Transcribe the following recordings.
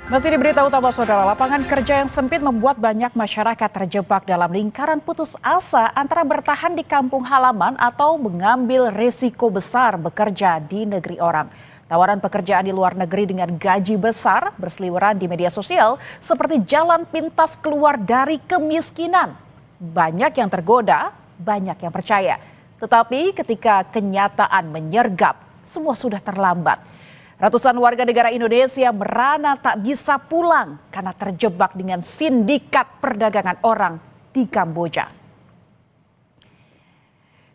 Masih di berita utama saudara, lapangan kerja yang sempit membuat banyak masyarakat terjebak dalam lingkaran putus asa antara bertahan di kampung halaman atau mengambil resiko besar bekerja di negeri orang. Tawaran pekerjaan di luar negeri dengan gaji besar berseliweran di media sosial seperti jalan pintas keluar dari kemiskinan. Banyak yang tergoda, banyak yang percaya. Tetapi ketika kenyataan menyergap, semua sudah terlambat. Ratusan warga negara Indonesia merana tak bisa pulang karena terjebak dengan sindikat perdagangan orang di Kamboja.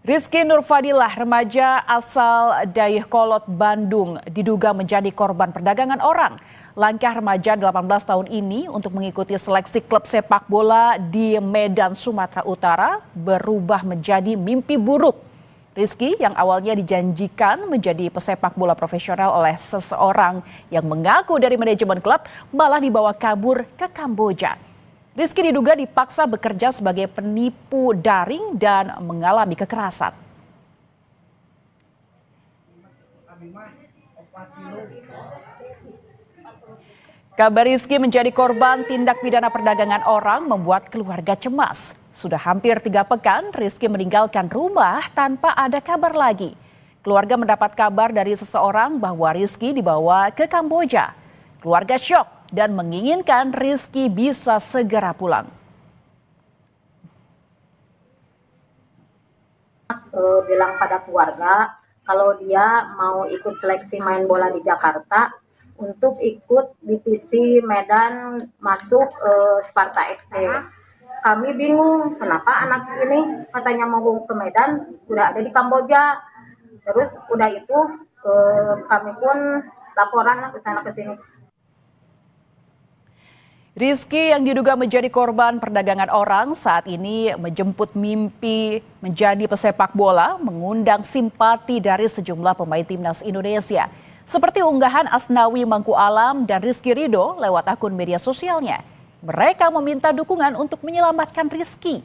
Rizky Nurfadilah, remaja asal Dayakolot, Bandung, diduga menjadi korban perdagangan orang. Langkah remaja 18 tahun ini untuk mengikuti seleksi klub sepak bola di Medan, Sumatera Utara berubah menjadi mimpi buruk. Rizky yang awalnya dijanjikan menjadi pesepak bola profesional oleh seseorang yang mengaku dari manajemen klub malah dibawa kabur ke Kamboja. Rizky diduga dipaksa bekerja sebagai penipu daring dan mengalami kekerasan. Kabar Rizky menjadi korban tindak pidana perdagangan orang membuat keluarga cemas. Sudah hampir 3 pekan Rizky meninggalkan rumah tanpa ada kabar lagi. Keluarga mendapat kabar dari seseorang bahwa Rizky dibawa ke Kamboja. Keluarga syok dan menginginkan Rizky bisa segera pulang. Bilang pada keluarga kalau dia mau ikut seleksi main bola di Jakarta untuk ikut divisi Medan masuk Sparta FC. Kami bingung kenapa anak ini katanya mau ke Medan udah ada di Kamboja. Terus udah itu kami pun laporan ke sana ke sini. Rizky yang diduga menjadi korban perdagangan orang saat ini menjemput mimpi menjadi pesepak bola, mengundang simpati dari sejumlah pemain timnas Indonesia. Seperti unggahan Asnawi Mangku Alam dan Rizky Ridho lewat akun media sosialnya. Mereka meminta dukungan untuk menyelamatkan Rizky.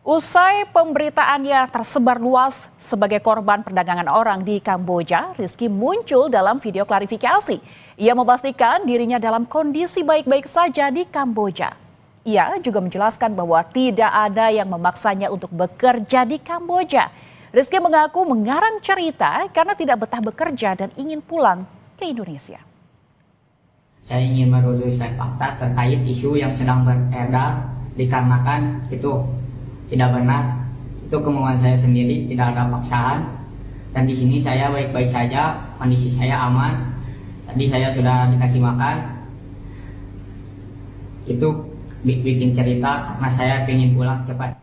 Usai pemberitaannya tersebar luas sebagai korban perdagangan orang di Kamboja, Rizky muncul dalam video klarifikasi. Ia memastikan dirinya dalam kondisi baik-baik saja di Kamboja. Ia juga menjelaskan bahwa tidak ada yang memaksanya untuk bekerja di Kamboja. Rizky mengaku mengarang cerita karena tidak betah bekerja dan ingin pulang ke Indonesia. Saya ingin meluruskan fakta terkait isu yang sedang beredar dikarenakan itu tidak benar. Itu kemauan saya sendiri, tidak ada paksaan. Dan di sini saya baik-baik saja, kondisi saya aman. Tadi saya sudah dikasih makan. Itu bikin cerita karena saya ingin pulang cepat.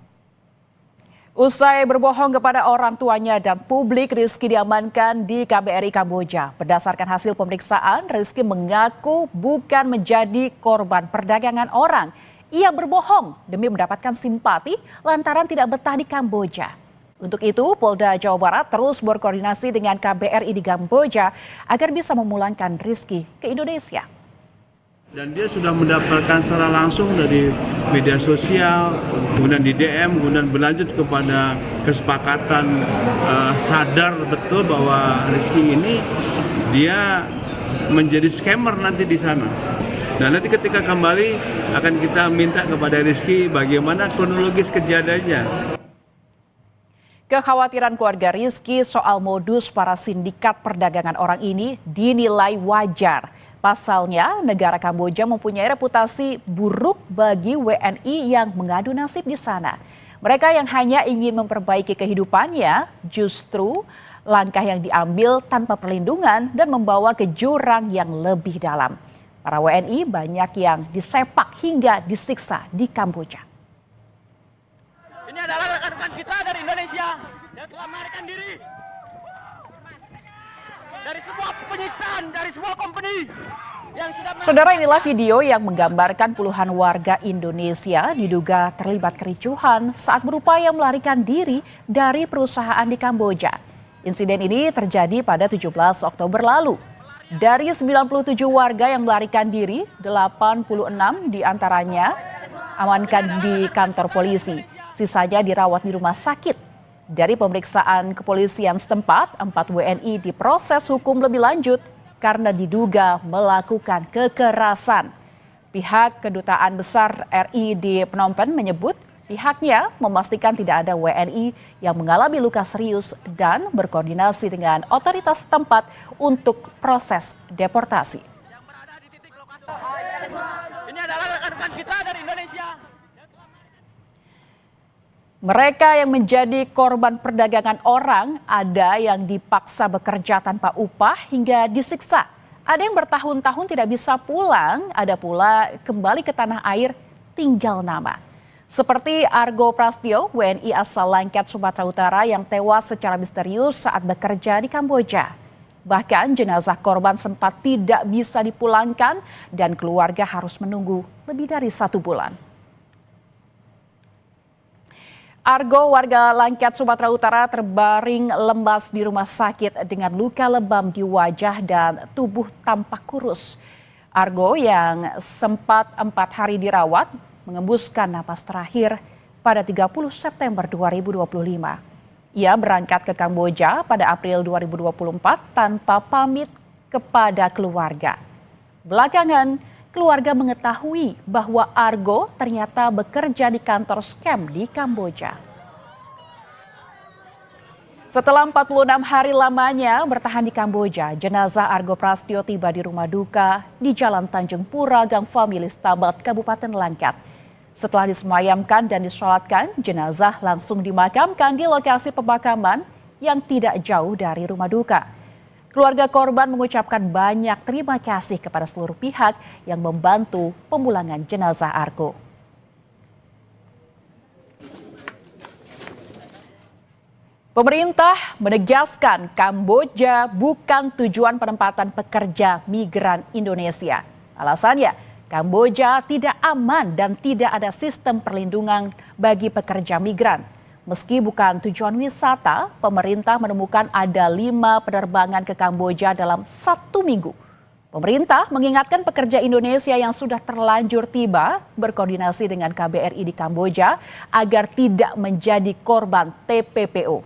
Usai berbohong kepada orang tuanya dan publik, Rizky diamankan di KBRI Kamboja. Berdasarkan hasil pemeriksaan, Rizky mengaku bukan menjadi korban perdagangan orang. Ia berbohong demi mendapatkan simpati lantaran tidak betah di Kamboja. Untuk itu, Polda Jawa Barat terus berkoordinasi dengan KBRI di Kamboja agar bisa memulangkan Rizky ke Indonesia. Dan dia sudah mendapatkan secara langsung dari media sosial, kemudian di DM, kemudian berlanjut kepada kesepakatan sadar betul bahwa Rizky ini dia menjadi scammer nanti di sana. Dan nanti ketika kembali akan kita minta kepada Rizky bagaimana kronologis kejadiannya. Kekhawatiran keluarga Rizky soal modus para sindikat perdagangan orang ini dinilai wajar. Pasalnya, negara Kamboja mempunyai reputasi buruk bagi WNI yang mengadu nasib di sana. Mereka yang hanya ingin memperbaiki kehidupannya, justru langkah yang diambil tanpa perlindungan dan membawa ke jurang yang lebih dalam. Para WNI banyak yang disepak hingga disiksa di Kamboja. Ini adalah rekan-rekan kita dari Indonesia yang telah melarikan diri dari sebuah penyiksaan, dari sebuah company. Saudara, inilah video yang menggambarkan puluhan warga Indonesia diduga terlibat kericuhan saat berupaya melarikan diri dari perusahaan di Kamboja. Insiden ini terjadi pada 17 Oktober lalu. Dari 97 warga yang melarikan diri, 86 diantaranya amankan di kantor polisi. Sisanya dirawat di rumah sakit. Dari pemeriksaan kepolisian setempat, 4 WNI diproses hukum lebih lanjut karena diduga melakukan kekerasan. Pihak Kedutaan Besar RI di Phnom Penh menyebut pihaknya memastikan tidak ada WNI yang mengalami luka serius dan berkoordinasi dengan otoritas setempat untuk proses deportasi. Yang berada di titik lokasi. Ini adalah rekan-rekan kita dari Indonesia. Mereka yang menjadi korban perdagangan orang, ada yang dipaksa bekerja tanpa upah hingga disiksa. Ada yang bertahun-tahun tidak bisa pulang, ada pula kembali ke tanah air tinggal nama. Seperti Argo Prastyo, WNI asal Langkat, Sumatera Utara yang tewas secara misterius saat bekerja di Kamboja. Bahkan jenazah korban sempat tidak bisa dipulangkan dan keluarga harus menunggu lebih dari 1 bulan. Argo, warga Langkat, Sumatera Utara terbaring lemas di rumah sakit dengan luka lebam di wajah dan tubuh tampak kurus. Argo yang sempat 4 hari dirawat mengembuskan napas terakhir pada 30 September 2025. Ia berangkat ke Kamboja pada April 2024 tanpa pamit kepada keluarga. Belakangan, keluarga mengetahui bahwa Argo ternyata bekerja di kantor scam di Kamboja. Setelah 46 hari lamanya bertahan di Kamboja, jenazah Argo Prastyo tiba di rumah duka di Jalan Tanjung Pura, Gang Famili, Stabat, Kabupaten Langkat. Setelah disemayamkan dan disolatkan, jenazah langsung dimakamkan di lokasi pemakaman yang tidak jauh dari rumah duka. Keluarga korban mengucapkan banyak terima kasih kepada seluruh pihak yang membantu pemulangan jenazah Argo. Pemerintah menegaskan Kamboja bukan tujuan penempatan pekerja migran Indonesia. Alasannya, Kamboja tidak aman dan tidak ada sistem perlindungan bagi pekerja migran. Meski bukan tujuan wisata, pemerintah menemukan ada 5 penerbangan ke Kamboja dalam 1 minggu. Pemerintah mengingatkan pekerja Indonesia yang sudah terlanjur tiba berkoordinasi dengan KBRI di Kamboja agar tidak menjadi korban TPPO.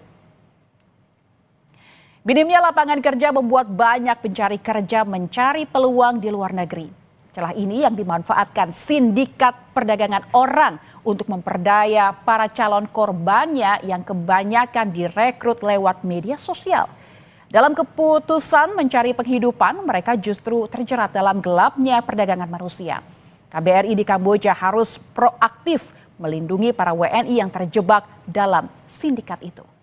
Minimnya lapangan kerja membuat banyak pencari kerja mencari peluang di luar negeri. Celah ini yang dimanfaatkan sindikat perdagangan orang untuk memperdaya para calon korbannya yang kebanyakan direkrut lewat media sosial. Dalam keputusan mencari penghidupan, mereka justru terjerat dalam gelapnya perdagangan manusia. KBRI di Kamboja harus proaktif melindungi para WNI yang terjebak dalam sindikat itu.